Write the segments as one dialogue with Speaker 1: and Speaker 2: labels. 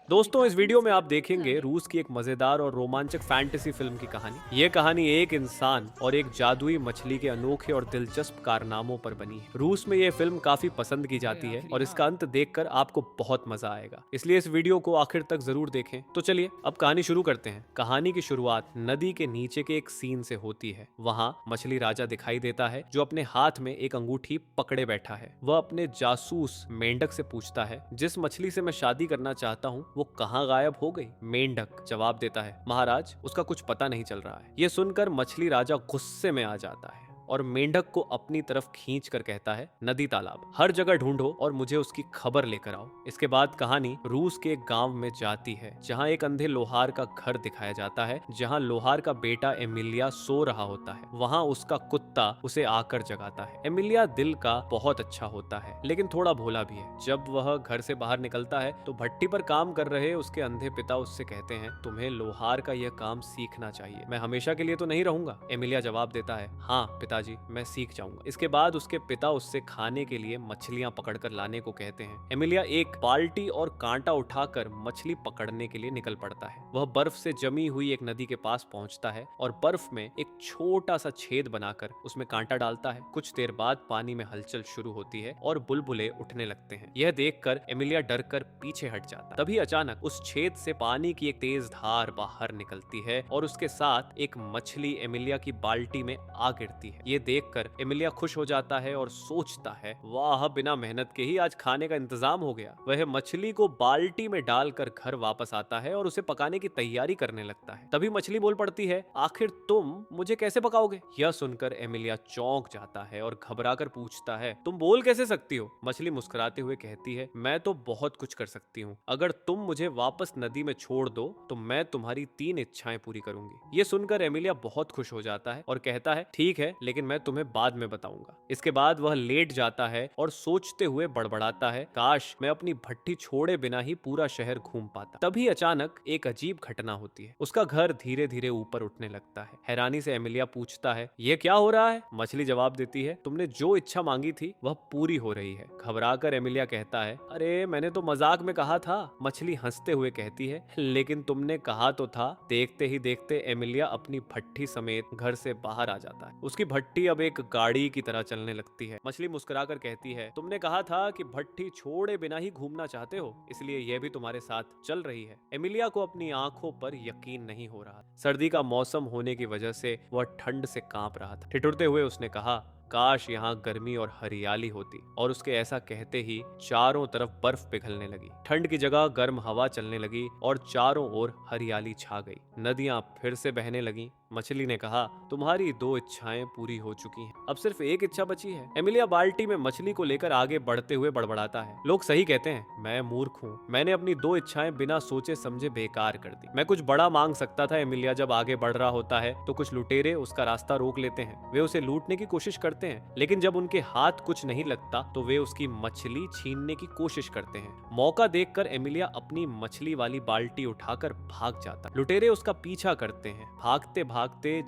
Speaker 1: दोस्तों, इस वीडियो में आप देखेंगे रूस की एक मजेदार और रोमांचक फैंटेसी फिल्म की कहानी। ये कहानी एक इंसान और एक जादुई मछली के अनोखे और दिलचस्प कारनामों पर बनी है। रूस में ये फिल्म काफी पसंद की जाती है और इसका अंत देखकर आपको बहुत मजा आएगा, इसलिए इस वीडियो को आखिर तक जरूर देखें। तो चलिए अब कहानी शुरू करते हैं। कहानी की शुरुआत नदी के नीचे के एक सीन से होती है। वहाँ मछली राजा दिखाई देता है जो अपने हाथ में एक अंगूठी पकड़े बैठा है। वह अपने जासूस मेंढक से पूछता है, जिस मछली से मैं शादी करना चाहता हूँ वो कहाँ गायब हो गई? मेंढक जवाब देता है, महाराज, उसका कुछ पता नहीं चल रहा है। ये सुनकर मछली राजा गुस्से में आ जाता है और मेंढक को अपनी तरफ खींच कर कहता है, नदी तालाब हर जगह ढूंढो और मुझे उसकी खबर लेकर आओ। इसके बाद कहानी रूस के एक गांव में जाती है जहां एक अंधे लोहार का घर दिखाया जाता है, जहां लोहार का बेटा एमिलिया सो रहा होता है। वहां उसका कुत्ता उसे आकर जगाता है। एमिलिया दिल का बहुत अच्छा होता है लेकिन थोड़ा भोला भी है। जब वह घर से बाहर निकलता है तो भट्टी पर काम कर रहे उसके अंधे पिता उससे कहते हैं, तुम्हें लोहार का यह काम सीखना चाहिए। मैं हमेशा के लिए तो नहीं रहूंगा। एमिलिया जवाब देता है, हाँ पिताजी, मैं सीख जाऊंगा। इसके बाद उसके पिता उससे खाने के लिए मछलियां पकड़कर लाने को कहते हैं। एमिलिया एक बाल्टी और कांटा उठाकर मछली पकड़ने के लिए निकल पड़ता है। वह बर्फ से जमी हुई एक नदी के पास पहुंचता है और बर्फ में एक छोटा सा छेद बनाकर उसमें कांटा डालता है। कुछ देर बाद पानी में हलचल शुरू होती है और बुलबुले उठने लगते हैं। यह देखकर एमिलिया डर कर पीछे हट जाता है। तभी अचानक उस छेद से पानी की एक तेज धार बाहर निकलती है और उसके साथ एक मछली एमिलिया की बाल्टी में आ गिरती है। ये देखकर एमिलिया खुश हो जाता है और सोचता है, वाह, बिना मेहनत के ही आज खाने का इंतजाम हो गया। वह मछली को बाल्टी में डालकर घर वापस आता है और उसे पकाने की तैयारी करने लगता है। तभी मछली बोल पड़ती है, आखिर तुम मुझे कैसे पकाओगे? यह सुनकर एमिलिया चौंक जाता है और घबराकर पूछता है, तुम बोल कैसे सकती हो? मछली मुस्कुराते हुए कहती है, मैं तो बहुत कुछ कर सकती हूँ। अगर तुम मुझे वापस नदी में छोड़ दो तो मैं तुम्हारी 3 इच्छाएं पूरी करूंगी। ये सुनकर एमिलिया बहुत खुश हो जाता है और कहता है, ठीक है, लेकिन मैं तुम्हें बाद में बताऊंगा। इसके बाद वह लेट जाता है और सोचते हुए बड़बड़ाता है, काश मैं अपनी भट्टी छोड़े बिना ही पूरा शहर घूम पाता। तभी अचानक एक अजीब घटना होती है। उसका घर धीरे धीरे ऊपर उठने लगता है। हैरानी से एमिलिया पूछता है, यह क्या हो रहा है? मछली जवाब देती है, तुमने जो इच्छा मांगी थी वह पूरी हो रही है। घबराकर एमिलिया कहता है, अरे मैंने तो मजाक में कहा था। मछली हंसते हुए कहती है, लेकिन तुमने कहा तो था। देखते ही देखते एमिलिया अपनी भट्टी समेत घर से बाहर आ जाता है। उसकी भट्टी अब एक गाड़ी की तरह चलने लगती है। मछली मुस्कुराकर कहती है, तुमने कहा था कि भट्टी छोड़े बिना ही घूमना चाहते हो, इसलिए यह भी तुम्हारे साथ चल रही है। एमिलिया को अपनी आंखों पर यकीन नहीं हो रहा। सर्दी का मौसम होने की वजह से वह ठंड से कांप रहा था। ठिठुरते हुए उसने कहा, काश यहाँ गर्मी और हरियाली होती। और उसके ऐसा कहते ही चारों तरफ बर्फ पिघलने लगी। ठंड की जगह गर्म हवा चलने लगी और चारों ओर हरियाली छा गई। नदियां फिर से बहने लगी। मछली ने कहा, तुम्हारी 2 इच्छाएं पूरी हो चुकी हैं, अब सिर्फ एक इच्छा बची है। एमिलिया बाल्टी में मछली को लेकर आगे बढ़ते हुए बड़बड़ाता है, लोग सही कहते हैं, मैं मूर्ख हूँ। मैंने अपनी 2 इच्छाएं बिना सोचे समझे बेकार कर दी। मैं कुछ बड़ा मांग सकता था। एमिलिया जब आगे बढ़ रहा होता है तो कुछ लुटेरे उसका रास्ता रोक लेते हैं। वे उसे लूटने की कोशिश करते हैं, लेकिन जब उनके हाथ कुछ नहीं लगता तो वे उसकी मछली छीनने की कोशिश करते हैं। मौका देखकर एमिलिया अपनी मछली वाली बाल्टी उठाकर भाग जाता। लुटेरे उसका पीछा करते हैं। भागते भागते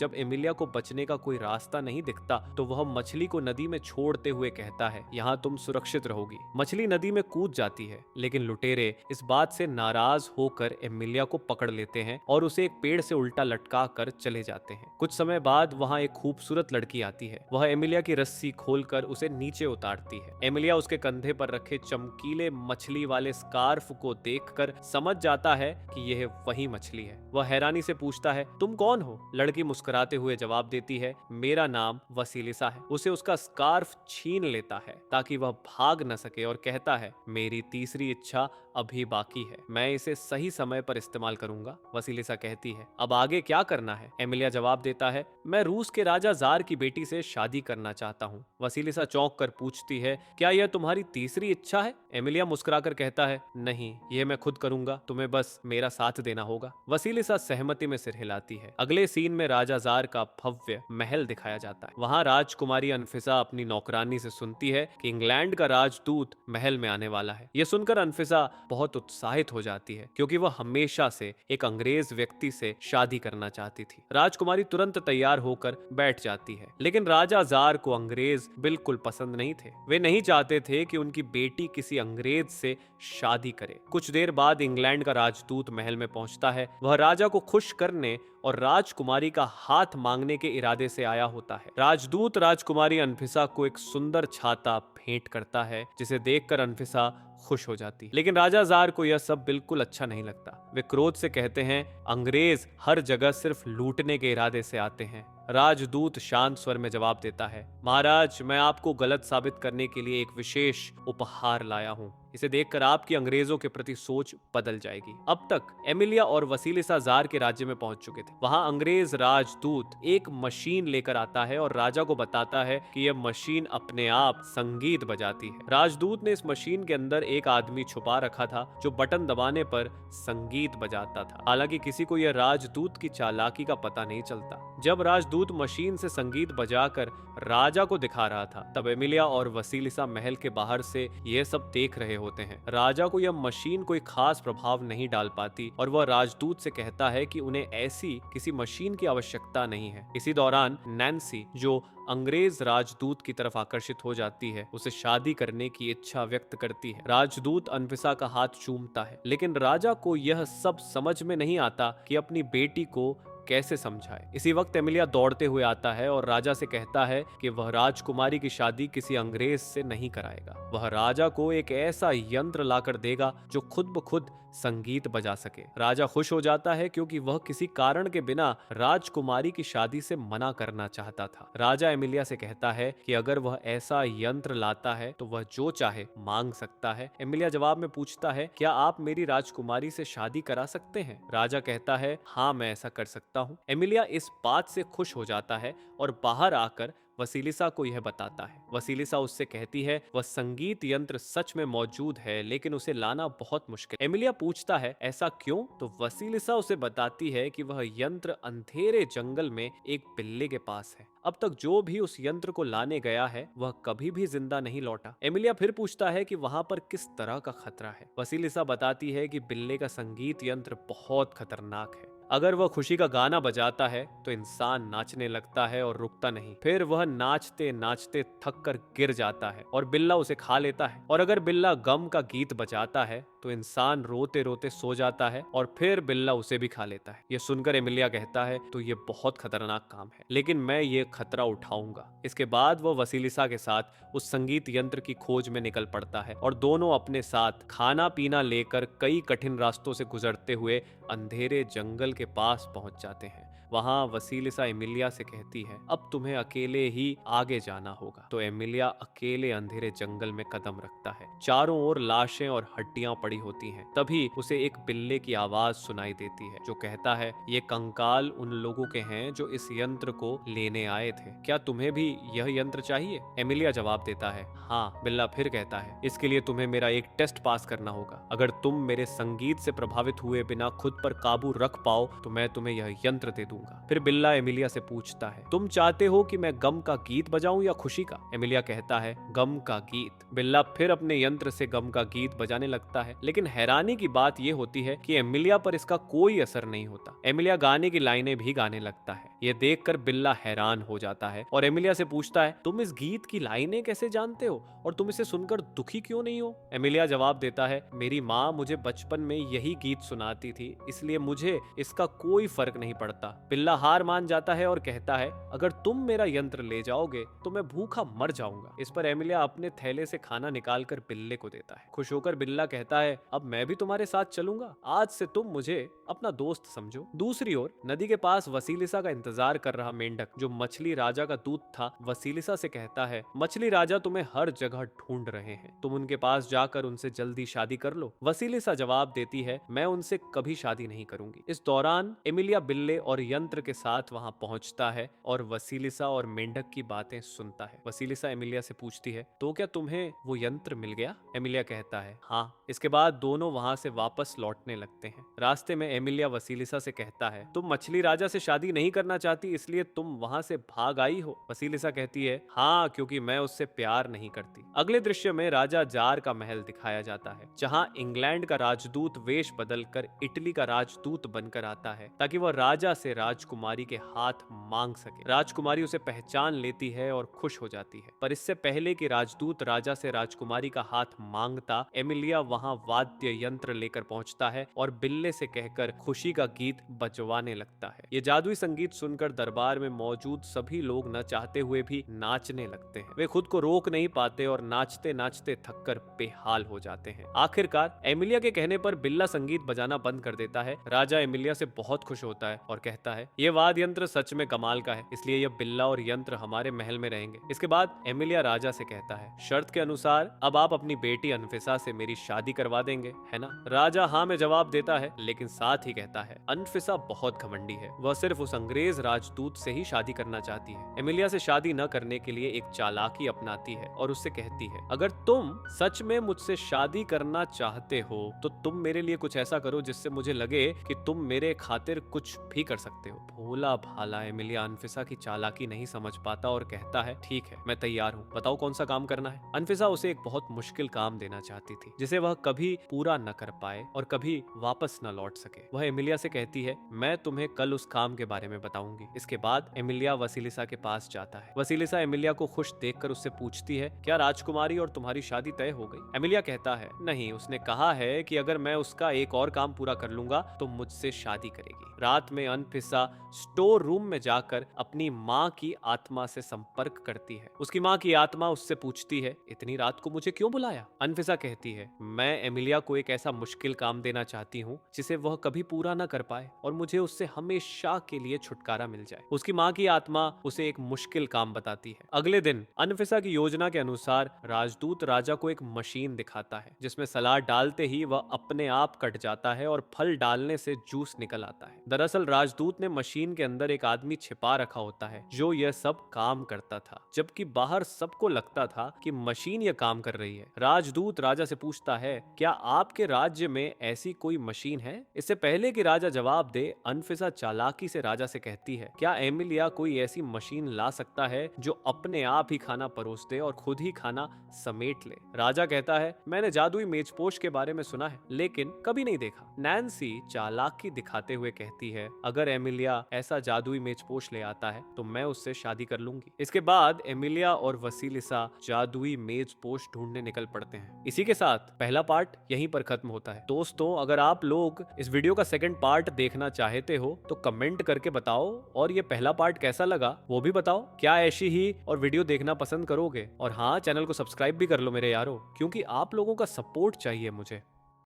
Speaker 1: जब एमिलिया को बचने का कोई रास्ता नहीं दिखता तो वह मछली को नदी में छोड़ते हुए कहता है, यहाँ तुम सुरक्षित रहोगी। मछली नदी में कूद जाती है, लेकिन लुटेरे इस बात से नाराज होकर एमिलिया को पकड़ लेते हैं और उसे एक पेड़ से उल्टा लटका कर चले जाते हैं। कुछ समय बाद वहाँ एक खूबसूरत लड़की आती है। वह एमिलिया की रस्सी खोलकर उसे नीचे उतारती है। एमिलिया उसके कंधे पर रखे चमकीले मछली वाले स्कार्फ को देखकर समझ जाता है कि यह वही मछली है। वह हैरानी से पूछता है, तुम कौन हो? लड़की मुस्कुराते हुए जवाब देती है, मेरा नाम वसीलिसा है। उसे उसका स्कार्फ छीन लेता है ताकि वह भाग न सके और कहता है, मेरी तीसरी इच्छा अभी बाकी है, मैं इसे सही समय पर इस्तेमाल करूंगा। वसीलिसा कहती है, अब आगे क्या करना है? एमिलिया जवाब देता है, मैं रूस के राजा जार की बेटी से शादी करना चाहता हूँ। वसीलिसा चौंक कर पूछती है, क्या यह तुम्हारी तीसरी इच्छा है? एमिलिया मुस्कुराकर कहता है, नहीं, यह मैं खुद करूंगा, तुम्हें बस मेरा साथ देना होगा। वसीलिसा सहमति में सिर हिलाती है। अगले सीन में राजा जार का भव्य महल दिखाया जाता है। वहां राजकुमारी अनफिसा अपनी नौकरानी से सुनती है कि इंग्लैंड का राजदूत महल में आने वाला है। यह सुनकर अनफिसा बहुत उत्साहित हो जाती है क्योंकि वह हमेशा से एक अंग्रेज व्यक्ति से शादी करना चाहती थी। राजकुमारी तुरंत तैयार होकर बैठ जाती है, लेकिन राजा जार को अंग्रेज बिल्कुल पसंद नहीं थे। वे नहीं चाहते थे कि उनकी बेटी किसी अंग्रेज से शादी करे। कुछ देर बाद इंग्लैंड का राजदूत महल में पहुंचता है। वह राजा को खुश करने और राजकुमारी का हाथ मांगने के इरादे से आया होता है। राजदूत राजकुमारी अनफिसा को एक सुंदर छाता भेंट करता है, जिसे देखकर अनफिसा खुश हो जाती है। लेकिन राजा जार को यह सब बिल्कुल अच्छा नहीं लगता। वे क्रोध से कहते हैं, अंग्रेज हर जगह सिर्फ लूटने के इरादे से आते हैं। राजदूत शांत स्वर में जवाब देता है, महाराज, मैं आपको गलत साबित करने के लिए एक विशेष उपहार लाया हूँ। इसे देखकर आपकी अंग्रेजों के प्रति सोच बदल जाएगी। अब तक एमिलिया और वसीलिसा जार के राज्य में पहुंच चुके थे। वहां अंग्रेज राजदूत एक मशीन लेकर आता है और राजा को बताता है कि यह मशीन अपने आप संगीत बजाती है। राजदूत ने इस मशीन के अंदर एक आदमी छुपा रखा था जो बटन दबाने पर संगीत बजाता था। हालांकि किसी को यह राजदूत की चालाकी का पता नहीं चलता। जब राजदूत मशीन से संगीत बजाकर राजा को दिखा रहा था, तब एमिलिया और वसीलिसा महल के बाहर से यह सब देख रहे होते हैं। राजा को यह मशीन कोई खास प्रभाव नहीं डाल पाती और वह राजदूत से कहता है कि उन्हें ऐसी किसी मशीन की आवश्यकता नहीं है। इसी दौरान नैन्सी, जो अंग्रेज राजदूत की तरफ आकर्षित हो जाती है, उसे शादी करने की इच्छा व्यक्त करती है। राजदूत अनफिसा का हाथ चूमता है, लेकिन राजा को यह सब समझ में नहीं आता कि अपनी बेटी को कैसे समझाए। इसी वक्त एमिलिया दौड़ते हुए आता है और राजा से कहता है कि वह राजकुमारी की शादी किसी अंग्रेज से नहीं कराएगा। वह राजा को एक ऐसा यंत्र लाकर देगा जो खुद ब खुद संगीत बजा सके। राजा खुश हो जाता है क्योंकि वह किसी कारण के बिना राजकुमारी की शादी से मना करना चाहता था। राजा एमिलिया से कहता है कि अगर वह ऐसा यंत्र लाता है तो वह जो चाहे मांग सकता है। एमिलिया जवाब में पूछता है, क्या आप मेरी राजकुमारी से शादी करा सकते हैं? राजा कहता है, हाँ, मैं ऐसा कर सकता हूँ। एमिलिया इस बात से खुश हो जाता है और बाहर आकर वसीलिसा को यह बताता है। वसीलिसा उससे कहती है, वह संगीत यंत्र सच में मौजूद है, लेकिन उसे लाना बहुत मुश्किल। एमिलिया पूछता है, ऐसा क्यों? तो वसीलिसा उसे बताती है कि वह यंत्र अंधेरे जंगल में एक बिल्ली के पास है। अब तक जो भी उस यंत्र को लाने गया है वह कभी भी जिंदा नहीं लौटा। एमिलिया फिर पूछता है कि वहां पर किस तरह का खतरा है। वसीलिसा बताती है कि बिल्ले का संगीत यंत्र बहुत खतरनाक है। अगर वह खुशी का गाना बजाता है तो इंसान नाचने लगता है और रुकता नहीं। फिर वह नाचते नाचते थक कर गिर जाता है और बिल्ला उसे खा लेता है। और अगर बिल्ला गम का गीत बजाता है तो इंसान रोते रोते सो जाता है और फिर बिल्ला उसे भी खा लेता है। यह सुनकर एमिलिया कहता है, तो ये बहुत खतरनाक काम है, लेकिन मैं ये खतरा उठाऊंगा। इसके बाद वह वसीलिसा के साथ उस संगीत यंत्र की खोज में निकल पड़ता है और दोनों अपने साथ खाना पीना लेकर कई कठिन रास्तों से गुजरते हुए अंधेरे जंगल के पास पहुंच जाते हैं। वहां वसीलिसा एमिलिया से कहती है, अब तुम्हें अकेले ही आगे जाना होगा। तो एमिलिया अकेले अंधेरे जंगल में कदम रखता है। चारों ओर लाशें और हड्डियां पड़ी होती हैं। तभी उसे एक बिल्ले की आवाज सुनाई देती है जो कहता है, ये कंकाल उन लोगों के हैं जो इस यंत्र को लेने आए थे। क्या तुम्हें भी यह यंत्र चाहिए? एमिलिया जवाब देता है, हाँ। बिल्ला फिर कहता है, इसके लिए तुम्हें मेरा एक टेस्ट पास करना होगा। अगर तुम मेरे संगीत से प्रभावित हुए बिना खुद पर काबू रख पाओ तो मैं तुम्हें यह यंत्र दे दूंगा। फिर बिल्ला एमिलिया से पूछता है, तुम चाहते हो कि मैं गम का गीत बजाऊं या खुशी का? एमिलिया कहता है, गम का गीत। बिल्ला फिर अपने यंत्र से गम का गीत बजाने लगता है, लेकिन हैरानी की बात यह होती है कि एमिलिया पर इसका कोई असर नहीं होता। एमिलिया गाने की लाइनें भी गाने लगता है। यह देखकर बिल्ला हैरान हो जाता है और एमिलिया से पूछता है, तुम इस गीत की लाइनें कैसे जानते हो और तुम इसे सुनकर दुखी क्यों नहीं हो? एमिलिया जवाब देता है, मेरी माँ मुझे बचपन में यही गीत सुनाती थी, इसलिए मुझे इसका कोई फर्क नहीं पड़ता। बिल्ला हार मान जाता है और कहता है, अगर तुम मेरा यंत्र ले जाओगे तो मैं भूखा मर जाऊंगा। इस पर एमिलिया अपने थैले से खाना निकालकर बिल्ले को देता है। खुश होकर बिल्ला कहता है, अब मैं भी तुम्हारे साथ चलूंगा। आज से तुम मुझे अपना दोस्त समझो। दूसरी ओर नदी के पास वसीलिसा का इंतजार कर रहा मेंढक, जो मछली राजा का दूत था, वसीलिसा से कहता है, मछली राजा तुम्हें हर जगह ढूंढ रहे हैं, तुम उनके पास जाकर उनसे जल्दी शादी कर लो। वसीलिसा जवाब देती है, मैं उनसे कभी शादी नहीं करूंगी। इस दौरान एमिलिया बिल्ले और यंत्र के साथ वहां पहुंचता है और वसीलिसा और मेंढक की बातें सुनता है। वसीलिसा एमिलिया से पूछती है, तो क्या तुम्हें वो यंत्र मिल गया? एमिलिया कहता है, हाँ। इसके बाद दोनों वहां से वापस लौटने लगते हैं। रास्ते में एमिलिया वसीलिसा से कहता है, तुम मछली राजा से शादी नहीं करना चाहती, इसलिए तुम वहां से भाग आई हो। वसीलिसा अनफिसा कहती है, हाँ, क्योंकि मैं उससे प्यार नहीं करती। अगले दृश्य में राजा जार का महल दिखाया जाता है, जहां इंग्लैंड का राजदूत वेश बदलकर इटली का राजदूत बनकर आता है ताकि वह राजा से राजकुमारी के हाथ मांग सके। राजकुमारी उसे पहचान लेती है और खुश हो जाती है, पर इससे पहले कि राजदूत राजा से राजकुमारी का हाथ मांगता, एमिलिया वहां वाद्य यंत्र लेकर पहुंचता है और बिल्ले से कहकर खुशी का गीत बजवाने लगता है। ये जादुई संगीत सुनकर दरबार में मौजूद सभी लोग न चाहते हुए भी नाचने लगते हैं। वे खुद को रोक नहीं पाते और नाचते नाचते थककर बेहाल हो जाते हैं। आखिरकार एमिलिया के कहने पर बिल्ला संगीत बजाना बंद कर देता है। राजा एमिलिया से बहुत खुश होता है और कहता है, ये वाद्य यंत्र सच में कमाल का है, इसलिए यह बिल्ला और यंत्र हमारे महल में रहेंगे। इसके बाद एमिलिया राजा से कहता है, शर्त के अनुसार अब आप अपनी बेटी अनफिसा से मेरी शादी करवा देंगे, है ना? राजा हाँ में जवाब देता है, लेकिन साथ ही कहता है, अनफिसा बहुत घमंडी है, वह सिर्फ उस अंग्रेज राजदूत से ही शादी करना चाहती है। एमिलिया से शादी न करने के लिए एक चालाकी अपनाती है और उससे कहती है, अगर तुम सच में मुझसे शादी करना चाहते हो तो तुम मेरे लिए कुछ ऐसा करो जिससे मुझे लगे कि तुम मेरे खातिर कुछ भी कर सकते हो। भोला भाला एमिलिया अनफिसा की चालाकी नहीं समझ पाता और कहता है, ठीक है, मैं तैयार हूँ, बताओ कौन सा काम करना है। अनफिसा उसे एक बहुत मुश्किल काम देना चाहती थी, जिसे वह कभी पूरा न कर पाए और कभी वापस न लौट सके। वह एमिलिया से कहती है, मैं तुम्हें कल उस काम के बारे में बताऊंगी। इसके बाद एमिलिया वसीलिसा के पास जाता है। वसीलिसा एमिलिया को खुश देखकर उससे पूछती है, क्या राजकुमारी और तुम्हारी शादी तय हो गई? एमिलिया कहता है, नहीं, उसने कहा है कि अगर मैं उसका एक और काम पूरा कर लूंगा तो मुझसे शादी करेगी। रात में अनफिसा स्टोर रूम में जाकर अपनी माँ की आत्मा से संपर्क करती है। उसकी माँ की आत्मा उससे पूछती है, इतनी रात को मुझे क्यों बुलाया? अनफिसा कहती है, मैं एमिलिया को एक ऐसा मुश्किल काम देना चाहती हूँ जिसे वह कभी पूरा न कर पाए और मुझे उससे हमेशा के लिए छुटकारा मिल जाए। उसकी माँ की आत्मा उसे एक मुश्किल काम बताती है। अगले दिन अनफिसा की योजना के अनुसार राजदूत राजा को एक मशीन दिखाता है, जिसमें सलाद डालते ही वह अपने आप कट जाता है और फल डालने से जूस निकल आता है। दरअसल राजदूत ने मशीन के अंदर एक आदमी छिपा रखा होता है जो यह सब काम करता था, जबकि बाहर सबको लगता था कि मशीन यह काम कर रही है। राजदूत राजा से पूछता है, क्या आपके राज्य में ऐसी कोई मशीन है? इससे पहले कि राजा जवाब दे, अनफिसा चालाकी से राजा से कहती है, क्या एमिलिया कोई ऐसी मशीन ला सकता है जो अपने आप ही खाना परोस दे और खुद ही खाना समेट ले? राजा कहता है, मैंने जादुई मेजपोश के बारे में सुना है, लेकिन कभी नहीं देखा। नैन्सी चालाकी दिखाते हुए कहती है, अगर एमिलिया ऐसा जादुई मेजपोश ले आता है तो मैं उससे शादी कर लूंगी। इसके बाद एमिलिया और वसीलिसा जादुई मेजपोश ढूंढने निकल पड़ते हैं। इसी के साथ पहला पार्ट यहीं पर खत्म होता है। दोस्तों, अगर आप लोग इस वीडियो का सेकंड पार्ट देखना चाहते हो तो कमेंट करके बताओ, और ये पहला पार्ट कैसा लगा वो भी बताओ। क्या ऐसी ही और वीडियो देखना पसंद करोगे? और हाँ, चैनल को सब्सक्राइब भी कर लो मेरे यारो, क्योंकि आप लोगों का सपोर्ट चाहिए मुझे।